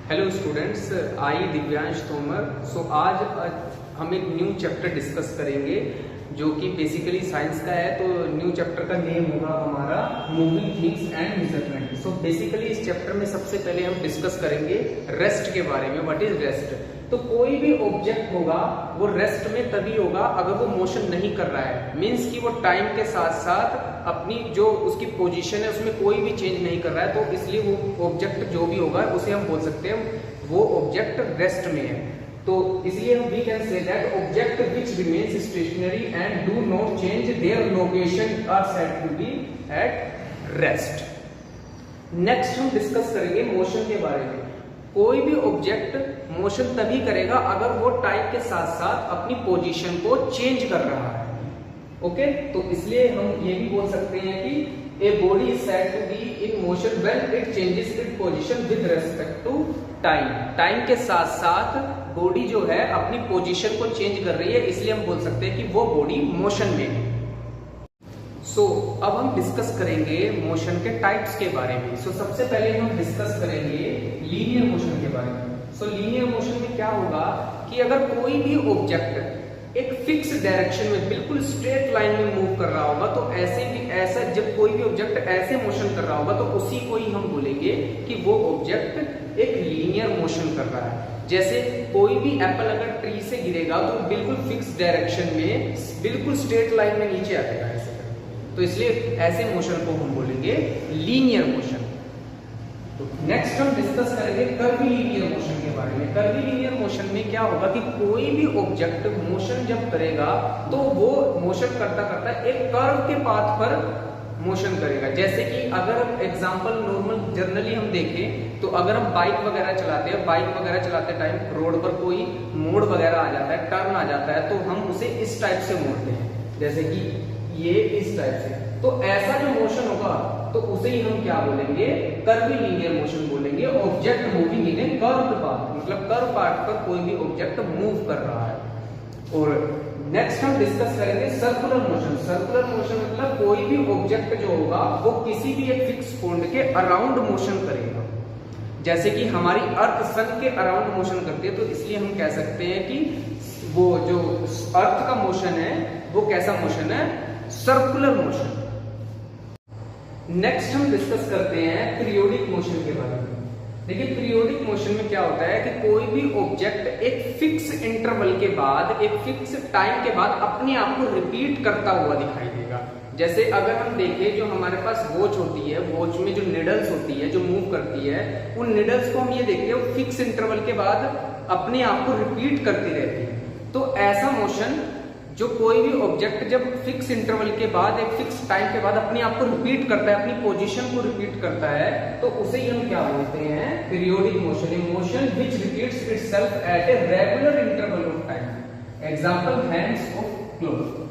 Hello students, आई दिव्यांश तोमर। आज हम एक न्यू चैप्टर डिस्कस करेंगे जो कि बेसिकली साइंस का है। तो न्यू चैप्टर का नेम होगा हमारा moving things and measurement. So basically इस चैप्टर में सबसे पहले हम डिस्कस करेंगे रेस्ट के बारे में। What is rest? तो कोई भी ऑब्जेक्ट होगा वो रेस्ट में तभी होगा अगर वो मोशन नहीं कर रहा है। मीन्स कि वो टाइम के साथ साथ अपनी जो उसकी पोजीशन है उसमें कोई भी चेंज नहीं कर रहा है। तो इसलिए वो ऑब्जेक्ट जो भी होगा उसे हम बोल सकते हैं वो ऑब्जेक्ट रेस्ट में है। तो इसलिए we can say that object which remains stationary and do not change their location are said to be at rest. Next हम डिस्कस करेंगे मोशन के बारे में। कोई भी ऑब्जेक्ट मोशन तभी करेगा अगर वो टाइम के साथ साथ अपनी पोजीशन को चेंज कर रहा है। ओके, तो इसलिए हम ये भी बोल सकते हैं कि a body is said to be in motion when it changes its position with respect to time. Time के साथ साथ बॉडी जो है अपनी पोजीशन को चेंज कर रही है, इसलिए हम बोल सकते हैं कि वो बॉडी मोशन में है। अब हम डिस्कस करेंगे मोशन के टाइप्स के बारे में। सबसे पहले हम डिस्कस करेंगे लीनियर मोशन के बारे में। लीनियर मोशन में क्या होगा कि अगर कोई भी ऑब्जेक्ट एक फिक्स डायरेक्शन में बिल्कुल स्ट्रेट लाइन में मूव कर रहा होगा तो ऐसा जब कोई भी ऑब्जेक्ट ऐसे मोशन कर रहा होगा तो उसी को ही हम बोलेंगे कि वो ऑब्जेक्ट एक लीनियर मोशन कर रहा है। जैसे कोई भी एप्पल अगर ट्री से गिरेगा तो बिल्कुल फिक्स डायरेक्शन में बिल्कुल स्ट्रेट लाइन में नीचे आएगा ऐसे। तो इसलिए ऐसे मोशन को हम बोलेंगे लीनियर मोशन। तो नेक्स्ट हम डिस्कस करेंगे कर्वीलिनियर मोशन के बारे में। कर्वीलिनियर मोशन में क्या होगा कि कोई भी ऑब्जेक्ट मोशन जब करेगा तो वो मोशन करता करता एक कर्व के पाथ पर मोशन करेगा। जैसे कि अगर हम एग्जांपल नॉर्मल जनरली हम देखें तो अगर हम बाइक वगैरह चलाते हैं, बाइक वगैरह चलाते टाइम रोड पर कोई मोड़ वगैरह आ जाता है, टर्न आ जाता है, तो हम उसे इस टाइप से मोड़ते हैं, जैसे कि ये इस टाइप से। तो ऐसा जो मोशन होगा तो उसे ही हम क्या बोलेंगे? कर्वीलिनियर मोशन बोलेंगे। Object moving in A curved path, मतलब कर्व पाथ पर कोई भी ऑब्जेक्ट मूव कर रहा है। और नेक्स्ट हम डिस्कस करेंगे सर्कुलर मोशन। सर्कुलर मोशन मतलब कोई भी ऑब्जेक्ट जो होगा वो किसी भी एक फिक्स पॉइंट के अराउंड मोशन करेगा। जैसे कि हमारी अर्थ सन के अराउंड मोशन करती है, तो इसलिए हम कह सकते हैं कि वो जो अर्थ का मोशन है वो कैसा मोशन है? Circular motion. नेक्स्ट हम डिस्कस करते हैं पीरियोडिक मोशन के बारे में। देखिए पीरियोडिक मोशन में क्या होता है कि कोई भी ऑब्जेक्ट एक फिक्स इंटरवल के बाद, एक फिक्स टाइम के बाद अपने आप को रिपीट करता हुआ दिखाई देगा। जैसे अगर हम देखें जो हमारे पास वॉच होती है, वॉच में जो निडल्स होती है जो मूव करती है, उन निडल्स को हम ये देखते हैं फिक्स इंटरवल के बाद अपने आप को रिपीट करती रहती है। तो ऐसा मोशन जो कोई भी ऑब्जेक्ट जब फिक्स इंटरवल के बाद एक फिक्स टाइम के बाद अपने आप को रिपीट करता है, अपनी पोजीशन को रिपीट करता है, तो उसे ही हम क्या बोलते हैं? Periodic motion. A motion which repeats itself eight a regular interval of time. Example hands of cloth.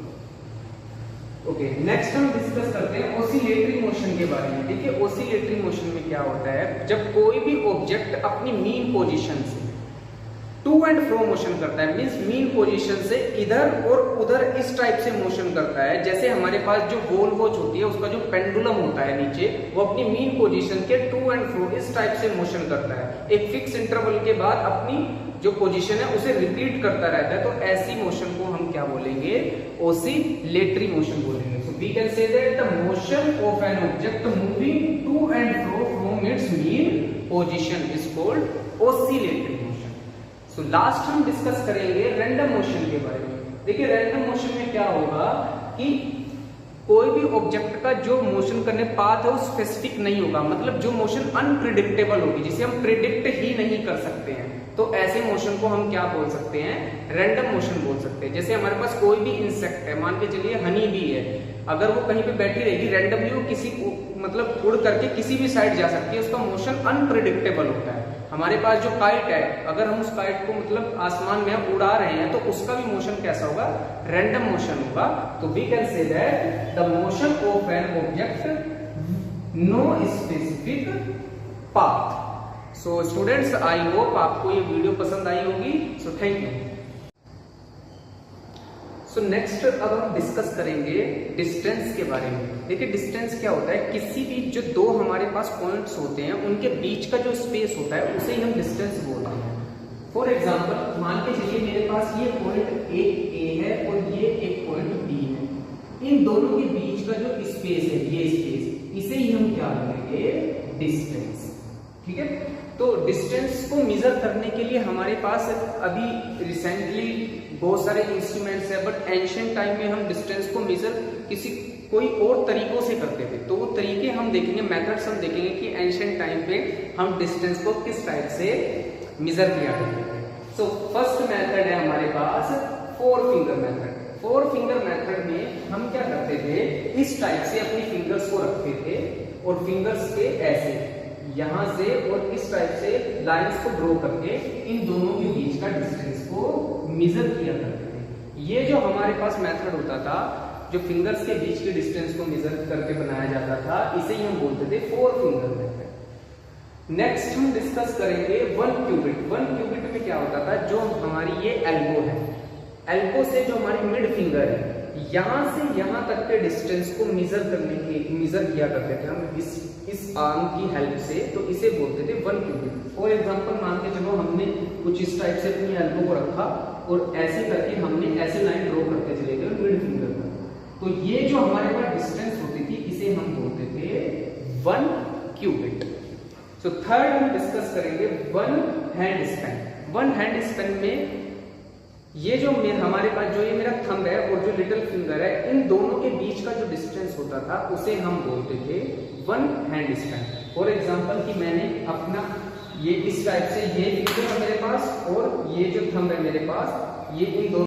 Okay, next हम डिस्कस करते हैं ऑसिलेटरी मोशन के बारे में। देखिए ऑसिलेटरी मोशन में क्या होता है, जब कोई भी ऑब्जेक्ट अपनी मीन पोजीशन से टू एंड फ्रो मोशन करता है, मींस मीन पोजीशन से इधर और उधर इस टाइप से मोशन करता है। जैसे हमारे पास जो गोल वॉच होती है उसका जो पेंडुलम होता है नीचे, वो अपनी मीन पोजीशन के टू एंड फ्रो इस टाइप से मोशन करता है। एक फिक्स इंटरवल के बाद अपनी जो पोजीशन है उसे रिपीट करता रहता है। तो ऐसी मोशन को हम क्या बोलेंगे? ऑसिलेटरी मोशन बोलेंगे। So we can say that the motion of an object moving to and fro from its mean position is called oscillatory motion. तो लास्ट हम डिस्कस करेंगे रैंडम मोशन के बारे में। देखिए रैंडम मोशन में क्या होगा कि कोई भी ऑब्जेक्ट का जो मोशन करने पाथ है वो स्पेसिफिक नहीं होगा, मतलब जो मोशन अनप्रिडिक्टेबल होगी, जिसे हम प्रिडिक्ट ही नहीं कर सकते हैं। तो ऐसे मोशन को हम क्या बोल सकते हैं? रैंडम मोशन बोल सकते हैं। जैसे हमारे पास कोई भी इंसेक्ट है, मान के चलिए हनी बी है, अगर वो कहीं पे बैठी रहेगी रैंडमली वो किसी मतलब उड़ करके किसी भी साइड जा सकती है, उसका मोशन अनप्रिडिक्टेबल होता है। हमारे पास जो काइट है, अगर हम उस काइट को मतलब आसमान में उड़ा रहे हैं तो उसका भी मोशन कैसा होगा? रैंडम मोशन होगा। तो we can say that the motion of an object no specific path. So students, I hope आपको ये वीडियो पसंद आई होगी। So thank you. So next अब हम डिस्कस करेंगे डिस्टेंस के बारे में। देखिए डिस्टेंस क्या होता है, किसी भी जो दो हमारे पास पॉइंट्स होते हैं उनके बीच का जो स्पेस होता है उसे ही हम डिस्टेंस बोलते हैं। फॉर एग्जाम्पल मान के चलिए मेरे पास ये पॉइंट एक ए है और ये एक पॉइंट बी है, इन दोनों के बीच का जो स्पेस है ये स्पेस, इसे ही हम क्या बोलेंगे, डिस्टेंस। ठीक है, तो डिस्टेंस को मेजर करने के लिए हमारे पास अभी रिसेंटली बहुत सारे इंस्ट्रूमेंट्स है, बट एंशिएंट टाइम में हम डिस्टेंस को मेजर कोई और तरीकों से करते थे। तो वो तरीके हम देखेंगे, मेथड्स हम देखेंगे कि एंशिएंट टाइम पे हम डिस्टेंस को किस टाइप से मेजर किया करते थे। सो फर्स्ट मेथड है हमारे पास 4 फिंगर मेथड। 4 फिंगर मेथड में हम क्या करते थे, इस टाइप से अपनी फिंगर्स को रखते थे और फिंगर्स पे ऐसे यहां से और इस टाइप से लाइंस को ड्रॉ करके इन दोनों के बीच का डिस्टेंस को मेजर किया करते थे। ये जो हमारे पास मेथड होता था, जो फिंगर्स के बीच के डिस्टेंस को मेजर करके बनाया जाता था, इसे ही हम बोलते थे 4 फिंगर मेथड। नेक्स्ट हम डिस्कस करेंगे 1 क्यूबिट। 1 क्यूबिट में क्या होता था, जो हमारी ये एल्बो है, एल्बो से जो हमारी मिड फिंगर है, यहां से यहां तक के डिस्टेंस को मेजर किया करते थे हम इस आर्म की हेल्प से, तो इसे बोलते थे 1 क्यूबिट। फॉर एग्जांपल मान के चलो हमने कुछ इस टाइप से अपनी एल्बो को रखा और ऐसे करके हमने ऐसे लाइन ड्रॉ करते चले गए मिड फिंगर पर, तो ये जो हमारे पास डिस्टेंस होती थी इसे हम बोलते थे 1 क्यूबिट। सो थर्ड हम डिस्कस करेंगे 1 हैंड स्पैन। 1 हैंड स्पैन में ये जो हमारे पास जो ये मेरा थंब है और जो लिटिल फिंगर है, इन दोनों के बीच का जो डिस्टेंस होता था उसे हम बोलते थे 1 हैंड स्पैन। फॉर एग्जांपल कि मैंने अपना ये इस टाइप से ये फिंगर है मेरे पास और ये जो थंब है मेरे पास, ये इन दोनों